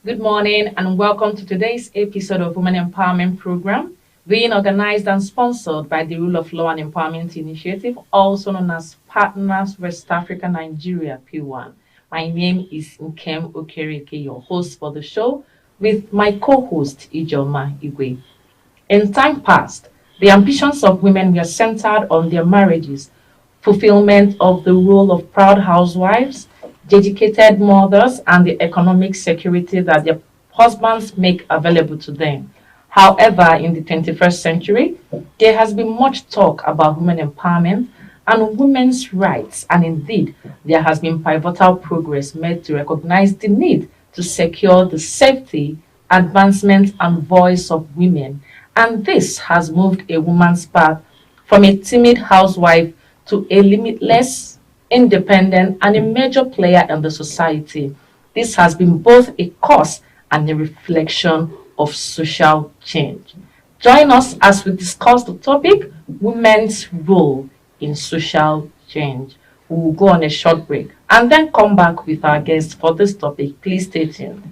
Good morning and welcome to today's episode of Women Empowerment Program, being organized and sponsored by the Rule of Law and Empowerment Initiative, also known as Partners West Africa Nigeria P1. My name is Nkem Okereke, your host for the show, with my co-host Ijoma Igwe. In time past, the ambitions of women were centered on their marriages, fulfillment of the role of proud housewives, dedicated mothers, and the economic security that their husbands make available to them. However, in the 21st century, there has been much talk about women empowerment and women's rights, and indeed, there has been pivotal progress made to recognize the need to secure the safety, advancement, and voice of women. And this has moved a woman's path from a timid housewife to a limitless, independent, and a major player in the society. This has been both a cause and a reflection of social change. Join us as we discuss the topic, women's role in social change. We will go on a short break and then come back with our guests for this topic. Please stay tuned.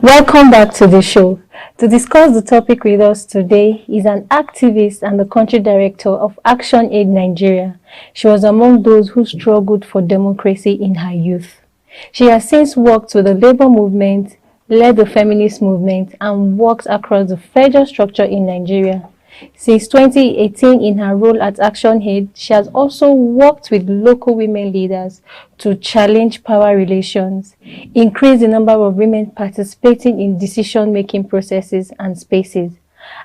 Welcome back to the show. To discuss the topic with us today is an activist and the country director of ActionAid Nigeria. She was among those who struggled for democracy in her youth. She has since worked with the labor movement, led the feminist movement, and worked across the federal structure in Nigeria. Since 2018, in her role at ActionAid, she has also worked with local women leaders to challenge power relations, increase the number of women participating in decision-making processes and spaces,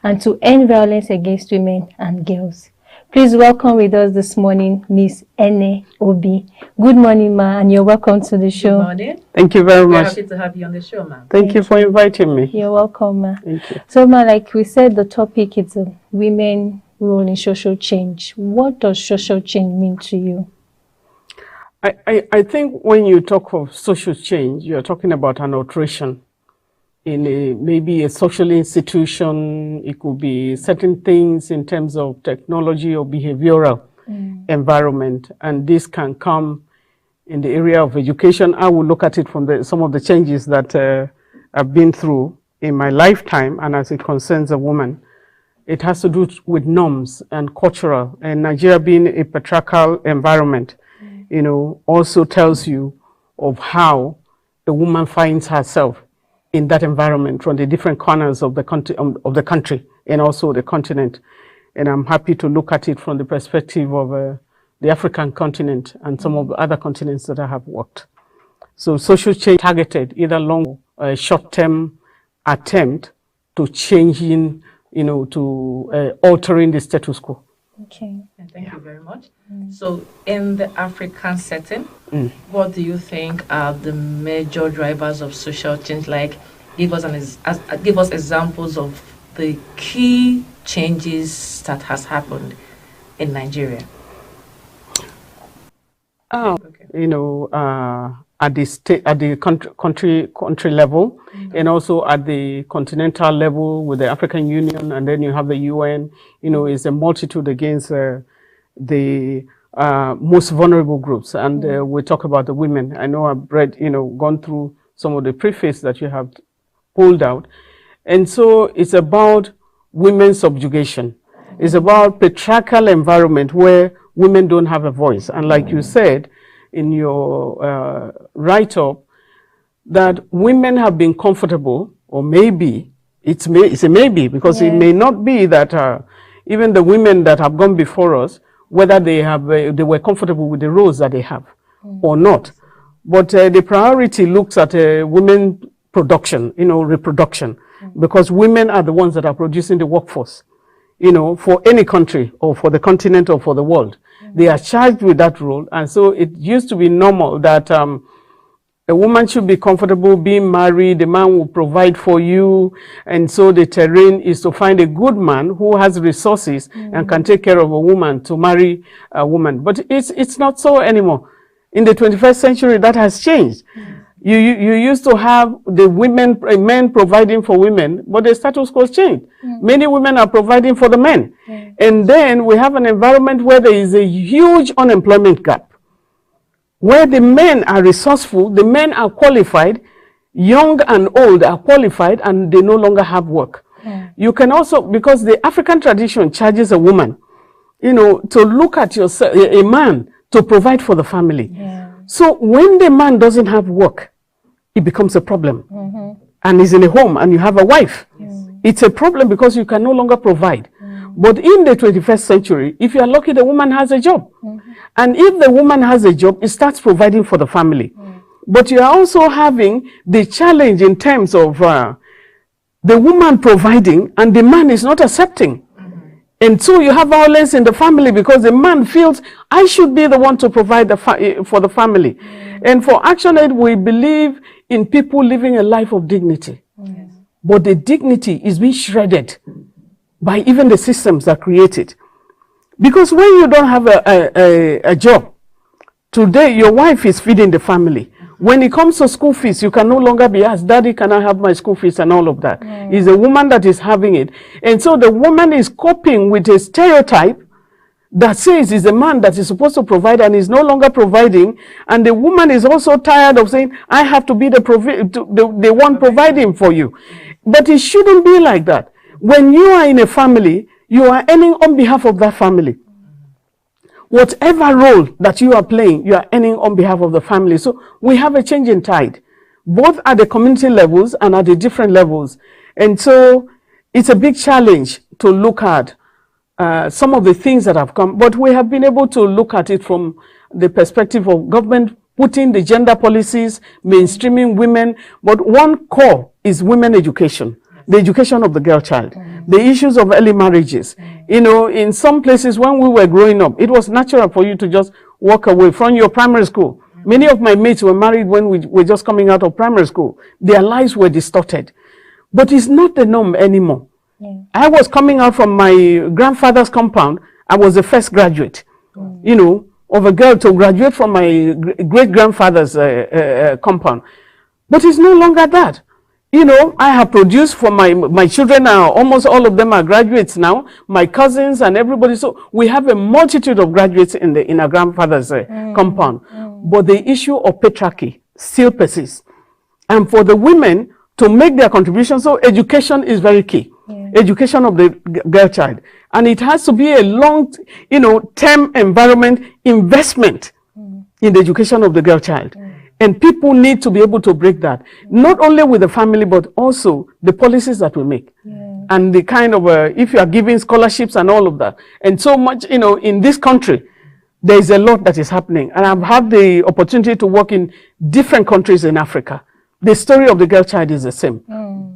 and to end violence against women and girls. Please welcome with us this morning, Miss Ene Obi. Good morning, ma, and you're welcome to the show. Good morning. Thank you very much. We're happy to have you on the show, ma'am. Thank you for inviting me. You're welcome, ma. Thank you. So, ma, like we said, the topic is a women role in social change. What does social change mean to you? I think when you talk of social change, you're talking about an alteration in maybe a social institution. It could be certain things in terms of technology or behavioral environment. And this can come in the area of education. I will look at it from some of the changes that I've been through in my lifetime, and as it concerns a woman. It has to do with norms and cultural, and Nigeria being a patriarchal environment, you know, also tells you of how a woman finds herself in that environment from the different corners of the country and also the continent. And I'm happy to look at it from the perspective of the African continent and some of the other continents that I have worked. So social change targeted either long or short-term attempt to changing, you know, to altering the status quo. Okay. Thank you very much. So, in the African setting, what do you think are the major drivers of social change? Like, give us examples of the key changes that has happened in Nigeria. You know, at the country level, and also at the continental level with the African Union, and then you have the UN. You know, it's a multitude against the most vulnerable groups. And we talk about the women. I know I've read, gone through some of the preface that you have pulled out. And so it's about women's subjugation. It's about patriarchal environment where women don't have a voice. And like you said in your write-up, that women have been comfortable, or maybe, it's a maybe, because it may not be that even the women that have gone before us, whether they were comfortable with the roles that they have or not. But the priority looks at women production, reproduction, because women are the ones that are producing the workforce, for any country or for the continent or for the world. They are charged with that role. And so it used to be normal that a woman should be comfortable being married, the man will provide for you, and so the terrain is to find a good man who has resources and can take care of a woman to marry a woman. But it's not so anymore. In the 21st century, that has changed. You used to have the men providing for women, but the status quo changed. Many women are providing for the men. And then we have an environment where there is a huge unemployment gap, where the men are resourceful, the men are qualified, young and old are qualified, and they no longer have work. You can also, because the African tradition charges a woman, to look at yourself, a man, to provide for the family. So when the man doesn't have work, it becomes a problem. And he's in a home and you have a wife. It's a problem because you can no longer provide. But in the 21st century, if you are lucky, the woman has a job. And if the woman has a job, it starts providing for the family. But you are also having the challenge in terms of the woman providing and the man is not accepting. And so you have violence in the family because the man feels, I should be the one to provide for the family. And for ActionAid, we believe in people living a life of dignity. But the dignity is being shredded by even the systems that create it. Because when you don't have a job, today your wife is feeding the family. When it comes to school fees, you can no longer be asked, Daddy, can I have my school fees and all of that? It's a woman that is having it. And so the woman is coping with a stereotype that says it's a man that is supposed to provide and is no longer providing. And the woman is also tired of saying, I have to be the one providing for you. But it shouldn't be like that. When you are in a family, you are earning on behalf of that family. Whatever role that you are playing, you are earning on behalf of the family. So we have a changing tide, both at the community levels and at the different levels. And so it's a big challenge to look at some of the things that have come, but we have been able to look at it from the perspective of government putting the gender policies, mainstreaming women, but one core is women education. The education of the girl child, the issues of early marriages. In some places when we were growing up, it was natural for you to just walk away from your primary school. Many of my mates were married when we were just coming out of primary school. Their lives were distorted. But it's not the norm anymore. I was coming out from my grandfather's compound. I was the first graduate, of a girl to graduate from my great-grandfather's compound. But it's no longer that. I have produced for my children now, almost all of them are graduates now, my cousins and everybody. So we have a multitude of graduates in our grandfather's compound. But the issue of patriarchy still persists. And for the women to make their contribution, so education is very key. Education of the girl child. And it has to be a long, term environment investment in the education of the girl child. And people need to be able to break that, not only with the family, but also the policies that we make. And the kind of, if you are giving scholarships and all of that. And so much, in this country, there is a lot that is happening. And I've had the opportunity to work in different countries in Africa. The story of the girl child is the same.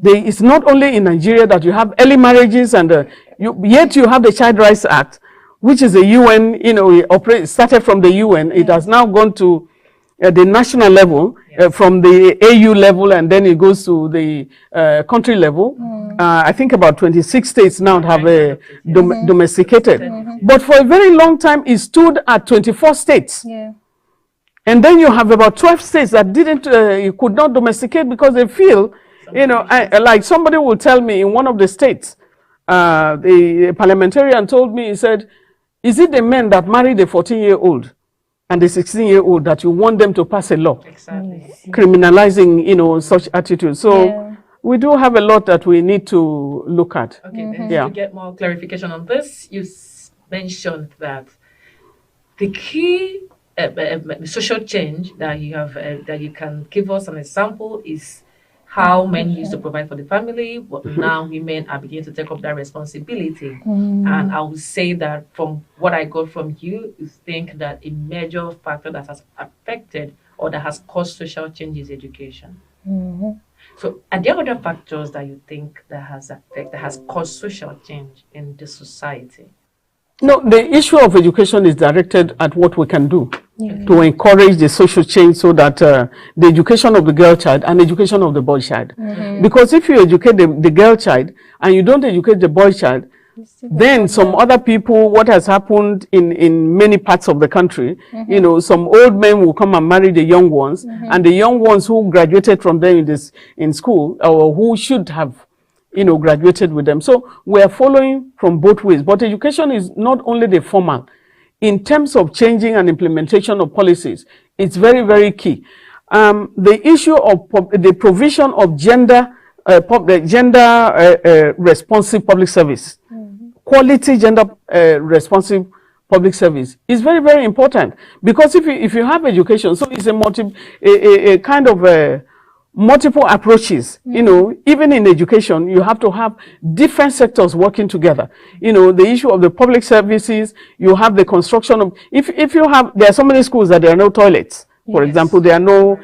It's not only in Nigeria that you have early marriages and yet you have the Child Rights Act, which is a UN, it started from the UN. It has now gone to the national level, from the AU level, and then it goes to the country level. I think about 26 states now have domesticated. But for a very long time, it stood at 24 states. And then you have about 12 states that you could not domesticate because they feel, like somebody will tell me in one of the states, the parliamentarian told me, he said, Is it the men that marry the 14-year-old and the 16-year-old that you want them to pass a law? Exactly. Criminalizing, such attitudes. So we do have a lot that we need to look at. Okay, then to get more clarification on this, you mentioned that the key social change that you have, that you can give us an example is how men used to provide for the family, but now women are beginning to take up that responsibility. And I would say that from what I got from you, you think that a major factor that has affected or that has caused social change is education. So are there other factors that you think that has caused social change in the society? No, the issue of education is directed at what we can do to encourage the social change, so that the education of the girl child and education of the boy child. Because if you educate the girl child and you don't educate the boy child, then some other people, what has happened in many parts of the country, some old men will come and marry the young ones, and the young ones who graduated from them in school, or who should have graduated with them. So we are following from both ways. But education is not only the formal. In terms of changing and implementation of policies, it's very, very key. The issue of the provision of gender responsive public service, quality gender responsive public service is very, very important. Because if you have education, so it's a kind of multiple approaches. Even in education, you have to have different sectors working together. The issue of the public services, you have the construction of, there are so many schools that there are no toilets. For example, there are no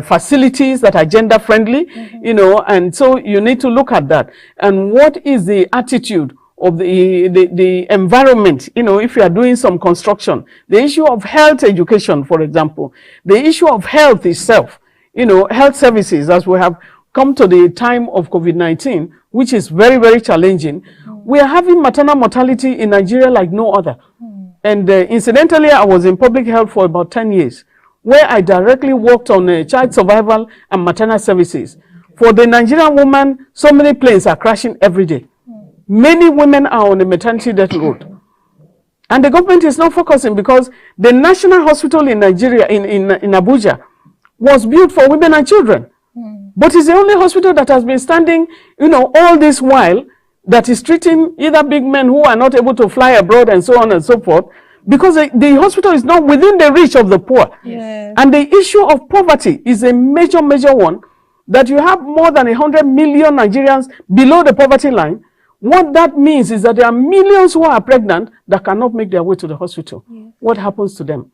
facilities that are gender friendly, and so you need to look at that. And what is the attitude of the environment, if you are doing some construction, the issue of health education, for example, the issue of health itself, health services, as we have come to the time of COVID-19, which is very, very challenging. We are having maternal mortality in Nigeria like no other. And incidentally, I was in public health for about 10 years, where I directly worked on child survival and maternal services. For the Nigerian woman, so many planes are crashing every day. Many women are on the maternity death road. And the government is not focusing, because the national hospital in Nigeria, in Abuja, was built for women and children. But it's the only hospital that has been standing, all this while, that is treating either big men who are not able to fly abroad and so on and so forth, because the hospital is not within the reach of the poor. Yes. And the issue of poverty is a major, major one, that you have more than 100 million Nigerians below the poverty line. What that means is that there are millions who are pregnant that cannot make their way to the hospital. Yes. What happens to them?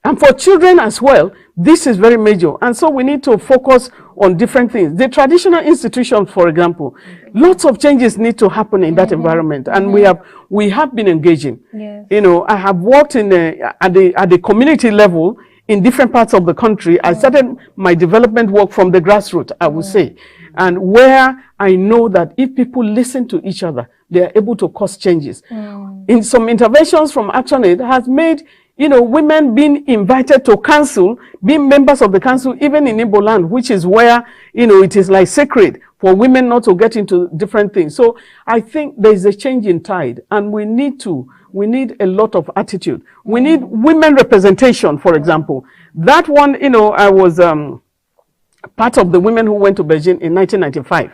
And for children as well, this is very major. And so we need to focus on different things. The traditional institutions, for example, lots of changes need to happen in that environment. And we have been engaging. Yes. I have worked at the community level in different parts of the country. I started my development work from the grassroots, I would say. And where I know that if people listen to each other, they are able to cause changes. In some interventions from ActionAid has made women being invited to council, being members of the council, even in Igbo land, which is where, it is like sacred for women not to get into different things. So I think there is a change in tide, and we need a lot of attitude. We need women representation, for example. That one, I was part of the women who went to Beijing in 1995.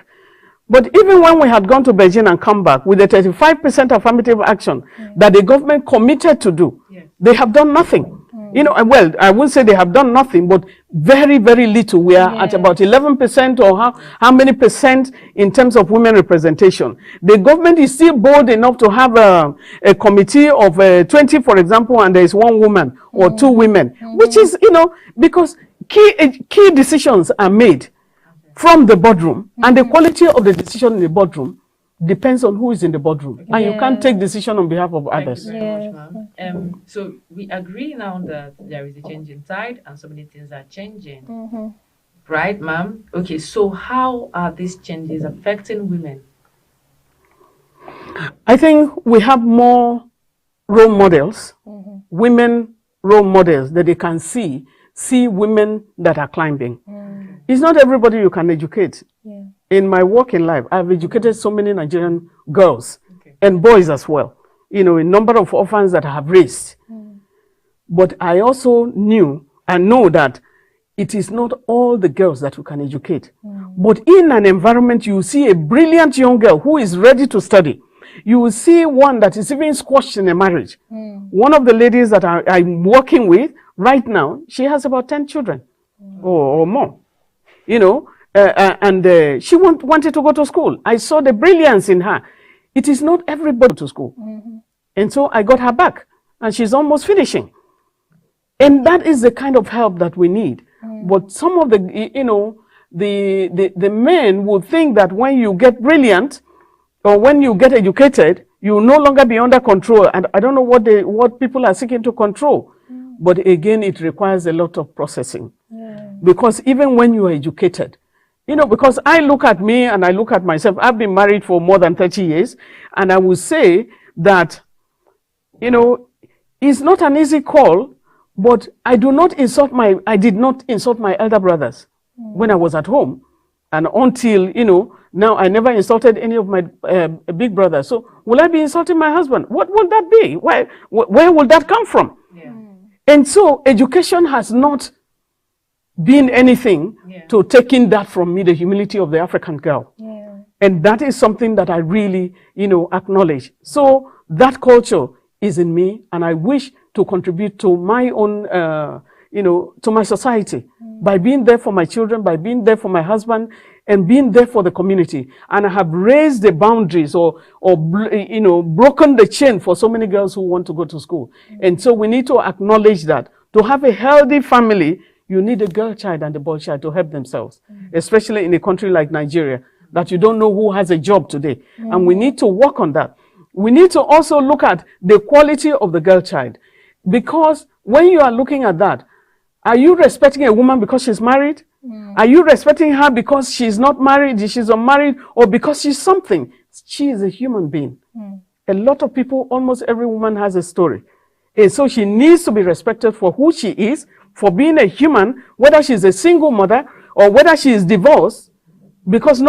But even when we had gone to Beijing and come back with the 35% affirmative action that the government committed to do, they have done nothing. Well, I wouldn't say they have done nothing, but very, very little. We are at about 11% or how many percent in terms of women representation. The government is still bold enough to have a committee of 20, for example, and there is one woman or two women, which is, because key decisions are made from the boardroom, and the quality of the decision in the boardroom depends on who is in the boardroom. And you can't take decision on behalf of others. Thank you very much, ma'am. So we agree now that there is a change in tide and so many things are changing. Right, ma'am? Okay, so how are these changes affecting women? I think we have more role models, women role models that they can see women that are climbing. It's not everybody you can educate. In my work in life, I've educated so many Nigerian girls and boys as well. a number of orphans that I have raised. But I also knew and know that it is not all the girls that we can educate. But in an environment, you see a brilliant young girl who is ready to study. You will see one that is even squashed in a marriage. One of the ladies that I'm working with right now, she has about 10 children or more, and she wanted to go to school. I saw the brilliance in her. It is not everybody to school. And so I got her back, and she's almost finishing. And that is the kind of help that we need. But some of the, the men will think that when you get brilliant or when you get educated, you will no longer be under control. And I don't know what people are seeking to control. But again, it requires a lot of processing. Because even when you are educated, because I look at me and I look at myself, I've been married for more than 30 years. And I will say that, it's not an easy call. But I did not insult my elder brothers when I was at home. And until, now I never insulted any of my big brothers. So will I be insulting my husband? What will that be? Where will that come from? And so education has not been anything to taking that from me, the humility of the African girl. And that is something that I really, acknowledge. So that culture is in me, and I wish to contribute to my own, to my society by being there for my children, by being there for my husband, and being there for the community. And I have raised the boundaries or broken the chain for so many girls who want to go to school. And so we need to acknowledge that to have a healthy family, you need a girl child and a boy child to help themselves, especially in a country like Nigeria, that you don't know who has a job today. And we need to work on that. We need to also look at the quality of the girl child. Because when you are looking at that, are you respecting a woman because she's married? Are you respecting her because she's not married, she's unmarried, or because she's something? She is a human being. A lot of people, almost every woman has a story. And so she needs to be respected for who she is, for being a human, whether she's a single mother or whether she is divorced. Because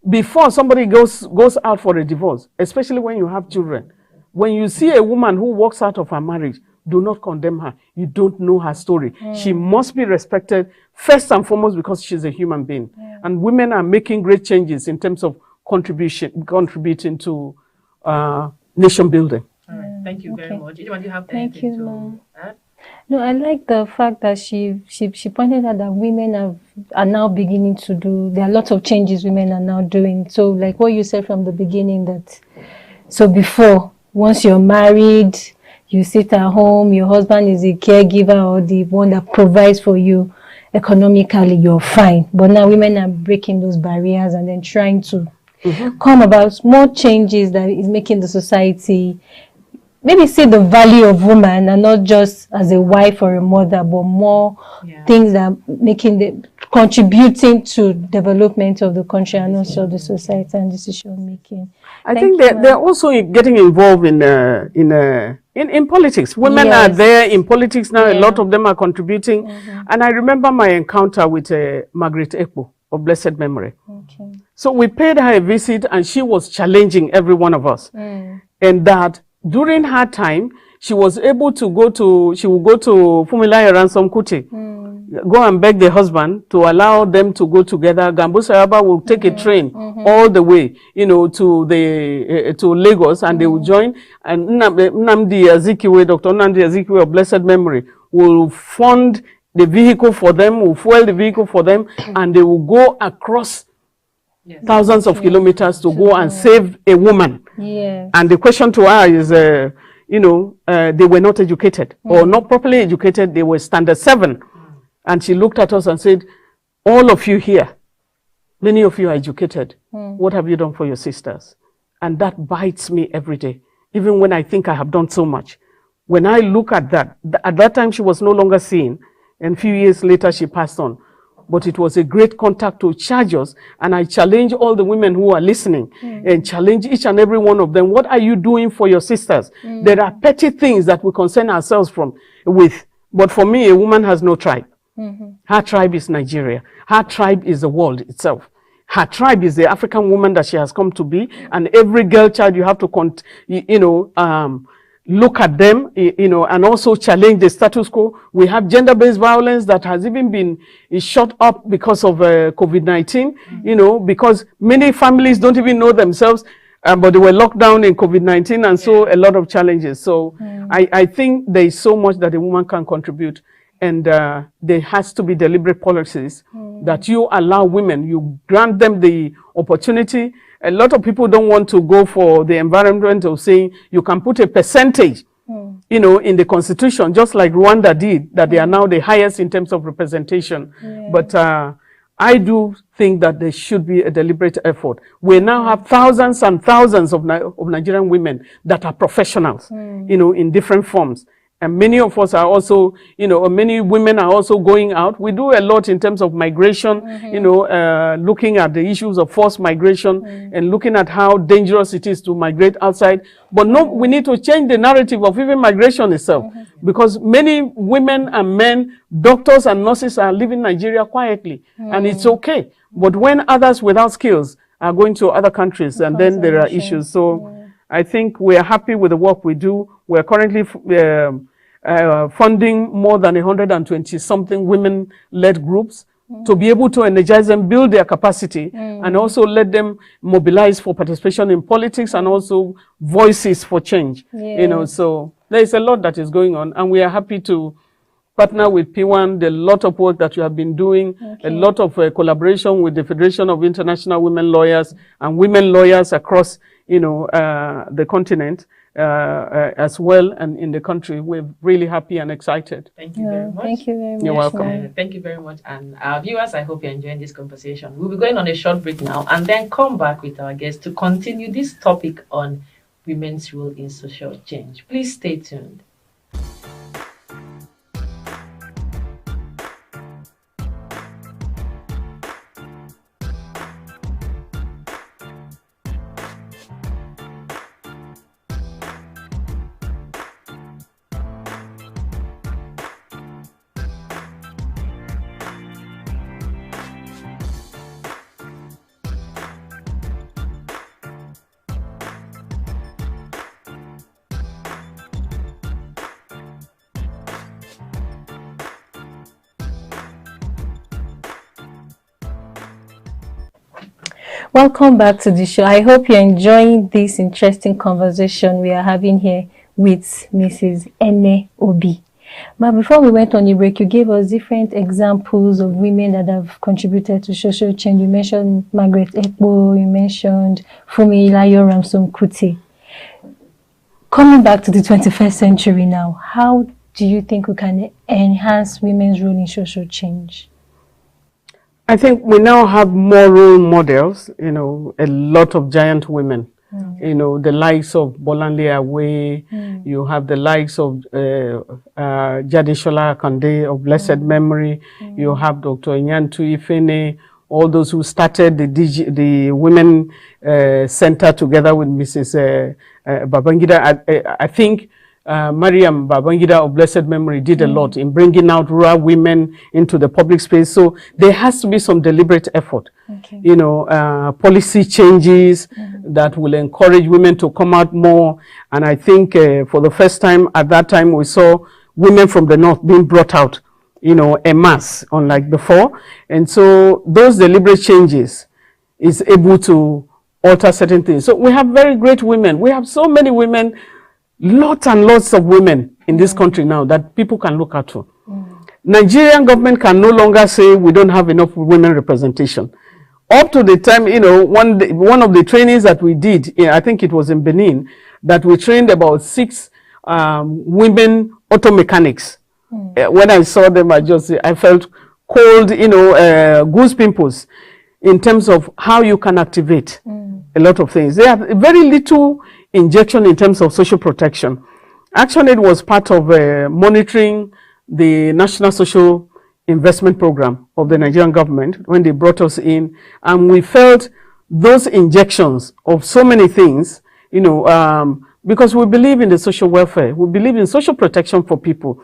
before somebody goes out for a divorce, especially when you have children, when you see a woman who walks out of her marriage, do not condemn her. You don't know her story. She must be respected first and foremost because she's a human being. And women are making great changes in terms of contributing to nation building. All right. Thank you very much. Do you have anything to add? No, I like the fact that she pointed out that women are now beginning to do, there are lots of changes women are now doing. So like what you said from the beginning, that so before, once you're married, you sit at home, your husband is the caregiver or the one that provides for you economically, you're fine. But now women are breaking those barriers and then trying to come about more changes that is making the society maybe see the value of woman, and not just as a wife or a mother, but more things that are contributing to development of the country and also the society and decision making. I think they're also getting involved in politics. Women are there in politics now. A lot of them are contributing. And I remember my encounter with Margaret Ekpo of blessed memory. So we paid her a visit, and she was challenging every one of us. And that during her time, she was able to go to Fumilayo Ransom Kuti, go and beg the husband to allow them to go together. Gambo Saraba will take a train all the way, to Lagos, and they will join. And Nnamdi Azikiwe, Dr. Nnamdi Azikiwe of blessed memory, will fund the vehicle for them, will fuel the vehicle for them, and they will go across thousands of kilometers to go and save a woman. And the question to her is, they were not educated or not properly educated. They were standard 7. And she looked at us and said, all of you here, many of you are educated. What have you done for your sisters? And that bites me every day, even when I think I have done so much. When I look at that time she was no longer seen, and a few years later she passed on. But it was a great contact to charge us. And I challenge all the women who are listening and challenge each and every one of them. What are you doing for your sisters? There are petty things that we concern ourselves with. But for me, a woman has no tribe. Her tribe is Nigeria. Her tribe is the world itself. her tribe is the African woman that she has come to be, and every girl child you have to look at them, and also challenge the status quo. We have gender-based violence that has even been shot up because of COVID-19, because many families don't even know themselves, but they were locked down in COVID-19, and so a lot of challenges. So I think there is so much that a woman can contribute, and there has to be deliberate policies that you allow women, you grant them the opportunity. A lot of people don't want to go for the environment of saying you can put a percentage, in the constitution, just like Rwanda did, that they are now the highest in terms of representation. But I do think that there should be a deliberate effort. We now have thousands and thousands of Nigerian women that are professionals, in different forms. And many of us are also, many women are also going out. We do a lot in terms of migration, looking at the issues of forced migration and looking at how dangerous it is to migrate outside. But no, we need to change the narrative of even migration itself, because many women and men, doctors and nurses are leaving Nigeria quietly, and it's okay. But when others without skills are going to other countries, and then there are issues. So I think we are happy with the work we do. We are currently funding more than 120-something women-led groups to be able to energize them, build their capacity, and also let them mobilize for participation in politics and also voices for change. So there is a lot that is going on, and we are happy to partner with P1, the lot of work that you have been doing, a lot of collaboration with the Federation of International Women Lawyers and women lawyers across the continent as well, and in the country. We're really happy and excited. Thank you very much. Thank you very much. You're welcome. Thank you very much. And our viewers, I hope you're enjoying this conversation. We'll be going on a short break now and then come back with our guests to continue this topic on women's role in social change. Please stay tuned. Welcome back to the show. I hope you're enjoying this interesting conversation we are having here with Mrs. Ene Obi. But before we went on the break, you gave us different examples of women that have contributed to social change. You mentioned Margaret Ekpo, you mentioned Fumi Ilayo Kuti. Coming back to the 21st century now, how do you think we can enhance women's role in social change? I think we now have more role models, a lot of giant women, the likes of Bolanle Akweya, you have the likes of Jadeshola Akande of blessed memory, you have Dr. Nyantu Ifene, all those who started the Women Center together with Mrs. Babangida. I think Mariam Babangida of blessed memory did a lot in bringing out rural women into the public space. So there has to be some deliberate effort, policy changes that will encourage women to come out more. And I think for the first time at that time, we saw women from the north being brought out, en masse, unlike before. And so those deliberate changes is able to alter certain things. So we have very great women. We have so many women, lots and lots of women in this country now that people can look at to. Nigerian government can no longer say we don't have enough women representation. Up to the time, one of the trainings that we did, I think it was in Benin, that we trained about 6 women auto mechanics. When I saw them, I felt cold, goose pimples in terms of how you can activate a lot of things. They have very little injection in terms of social protection. ActionAid was part of monitoring the National Social Investment Program of the Nigerian government when they brought us in, and we felt those injections of so many things, because we believe in the social welfare, we believe in social protection for people.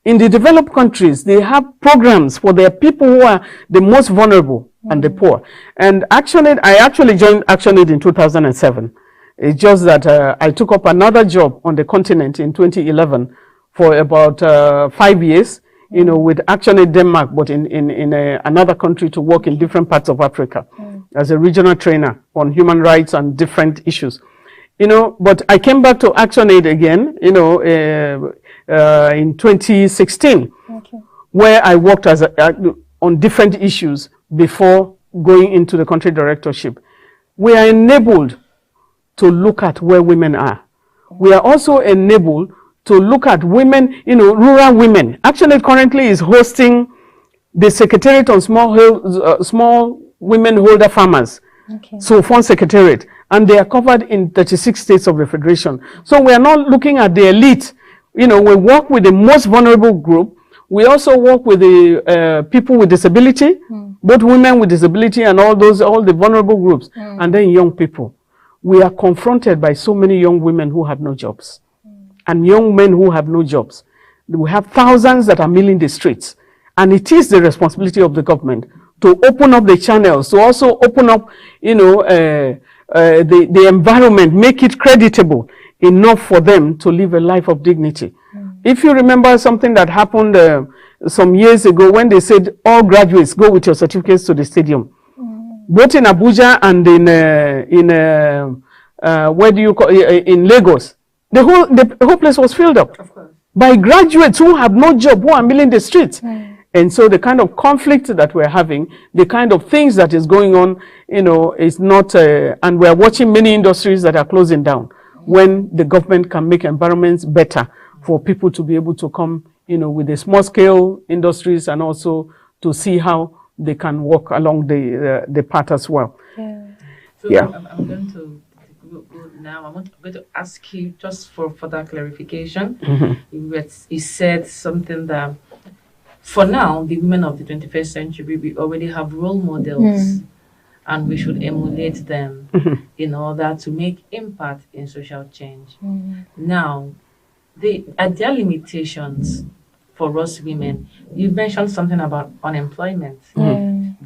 In the developed countries, they have programs for their people who are the most vulnerable, and the poor. And ActionAid, I actually joined ActionAid in 2007. It's just that I took up another job on the continent in 2011 for about 5 years, with ActionAid Denmark, but in another country to work in different parts of Africa as a regional trainer on human rights and different issues. But I came back to ActionAid again, in 2016, where I worked as on different issues before going into the country directorship. We are enabled to look at where women are. We are also enabled to look at women, rural women. ActionAid currently is hosting the Secretariat on Small Women Holder Farmers. So Fund Secretariat, and they are covered in 36 states of the Federation. So we are not looking at the elite. We work with the most vulnerable group. We also work with the people with disability, both women with disability and all the vulnerable groups, and then young people. We are confronted by so many young women who have no jobs, and young men who have no jobs. We have thousands that are milling the streets, and it is the responsibility of the government to open up the channels, to also open up, the environment, make it creditable enough for them to live a life of dignity. If you remember something that happened some years ago when they said all graduates go with your certificates to the stadium, both in Abuja and in Lagos, the whole place was filled up by graduates who have no job, who are milling the streets. And so the kind of conflict that we're having, the kind of things that is going on, is not, and we're watching many industries that are closing down when the government can make environments better for people to be able to come, with the small scale industries, and also to see how they can walk along the path as well. So I'm going to go now. I'm going to ask you just for further clarification. You said something that, for now, the women of the 21st century, we already have role models, and we should emulate them in order to make impact in social change. Now, are there limitations for us women? You mentioned something about unemployment.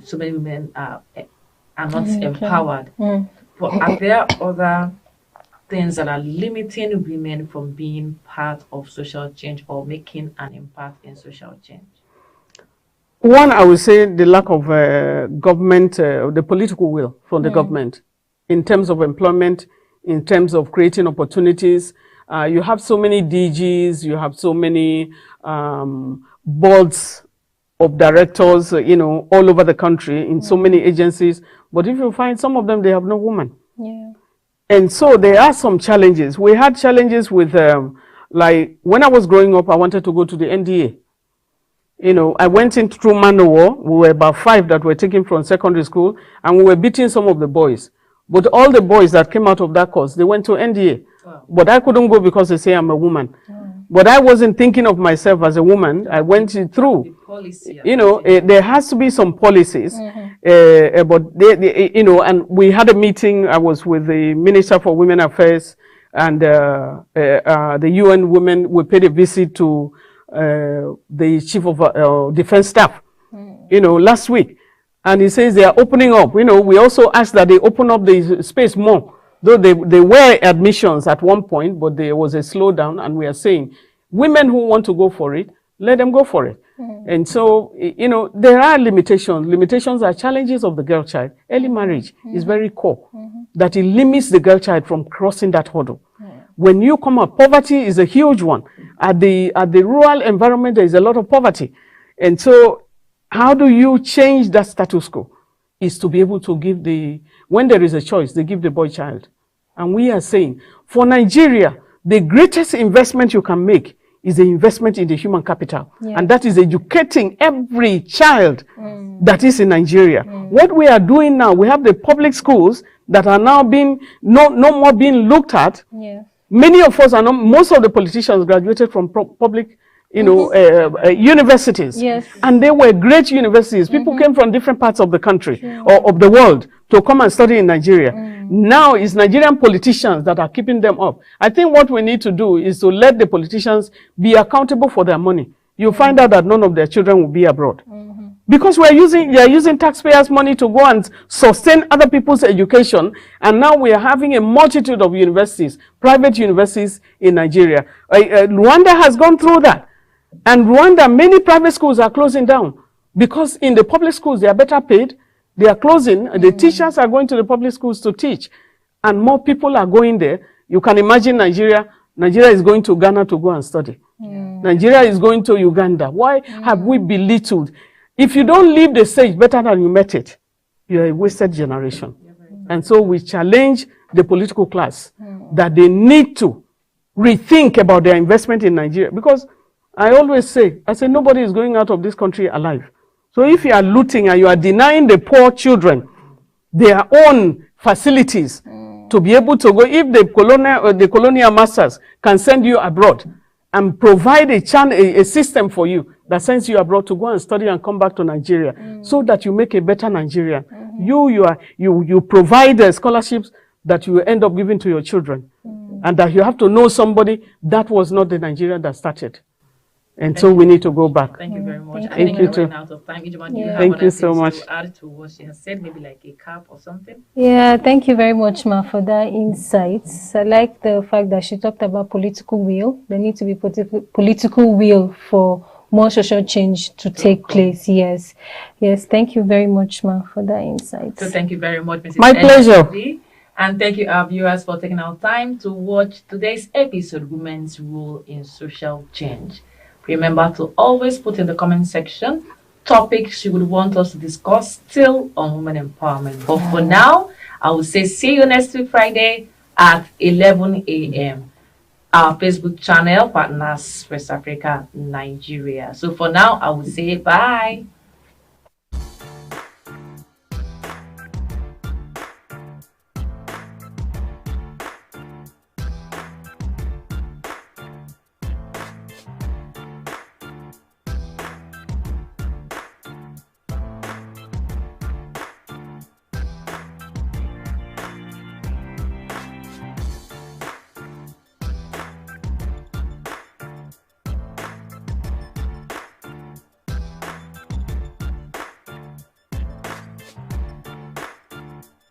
So many women are not empowered. But are there other things that are limiting women from being part of social change or making an impact in social change? One, I would say the lack of government, the political will from the government in terms of employment, in terms of creating opportunities. You have so many DGs, you have so many boards of directors, all over the country in so many agencies. But if you find some of them, they have no woman. And so there are some challenges. We had challenges with, like when I was growing up, I wanted to go to the NDA. I went in through Manowar. We were about 5 that were taken from secondary school, and we were beating some of the boys. But all the boys that came out of that course, they went to NDA. But I couldn't go because they say I'm a woman. But I wasn't thinking of myself as a woman. I went through. The policy, there has to be some policies. But and we had a meeting. I was with the Minister for Women Affairs and the UN Women. We paid a visit to the Chief of Defense Staff, last week. And he says they are opening up. We also asked that they open up the space more. Though they were admissions at one point, but there was a slowdown, and we are saying, women who want to go for it, let them go for it. And so, there are limitations. Limitations are challenges of the girl child. Early marriage is very core, that it limits the girl child from crossing that hurdle. When you come up, poverty is a huge one. At the rural environment, there is a lot of poverty. And so, how do you change that status quo? Is to be able to give when there is a choice, they give the boy child. And we are saying, for Nigeria, the greatest investment you can make is the investment in the human capital. And that is educating every child that is in Nigeria. What we are doing now, we have the public schools that are now being, no more being looked at. Many of us most of the politicians graduated from public universities. And they were great universities. People came from different parts of the country or of the world to come and study in Nigeria. Now it's Nigerian politicians that are keeping them up. I think what we need to do is to let the politicians be accountable for their money. You find out that none of their children will be abroad Because you're using taxpayers' money to go and sustain other people's education, and now we are having a multitude of universities, private universities in Nigeria. Rwanda has gone through that. And Rwanda, many private schools are closing down because in the public schools, they are better paid. They are closing. The teachers are going to the public schools to teach, and more people are going there. You can imagine Nigeria is going to Ghana to go and study. Nigeria is going to Uganda. Why have we belittled? If you don't leave the stage better than you met it, you're a wasted generation. And so we challenge the political class that they need to rethink about their investment in Nigeria. Because I always say, nobody is going out of this country alive. So if you are looting and you are denying the poor children their own facilities to be able to go, if the colonial masters can send you abroad and provide a system for you that sends you abroad to go and study and come back to Nigeria so that you make a better Nigeria. You provide scholarships that you end up giving to your children, and that you have to know somebody that was not the Nigeria that started. And so we need to go back. Thank you very much. Thank you too. Out of time. Ijoma, do you have Thank you so much. to add to what she has said? Maybe like a cap or something? Yeah, thank you very much, Ma, for that insights. I like the fact that she talked about political will. There needs to be political will for more social change to take place. Yes. Yes, thank you very much, Ma, for that insight. So thank you very much, Mrs. My pleasure. Obi. And thank you, our viewers, for taking our time to watch today's episode, Women's Role in Social Change. Remember to always put in the comment section topics you would want us to discuss still on women empowerment. But for now, I will say see you next week Friday at 11 a.m. Our Facebook channel, Partners West Africa, Nigeria. So for now, I will say bye.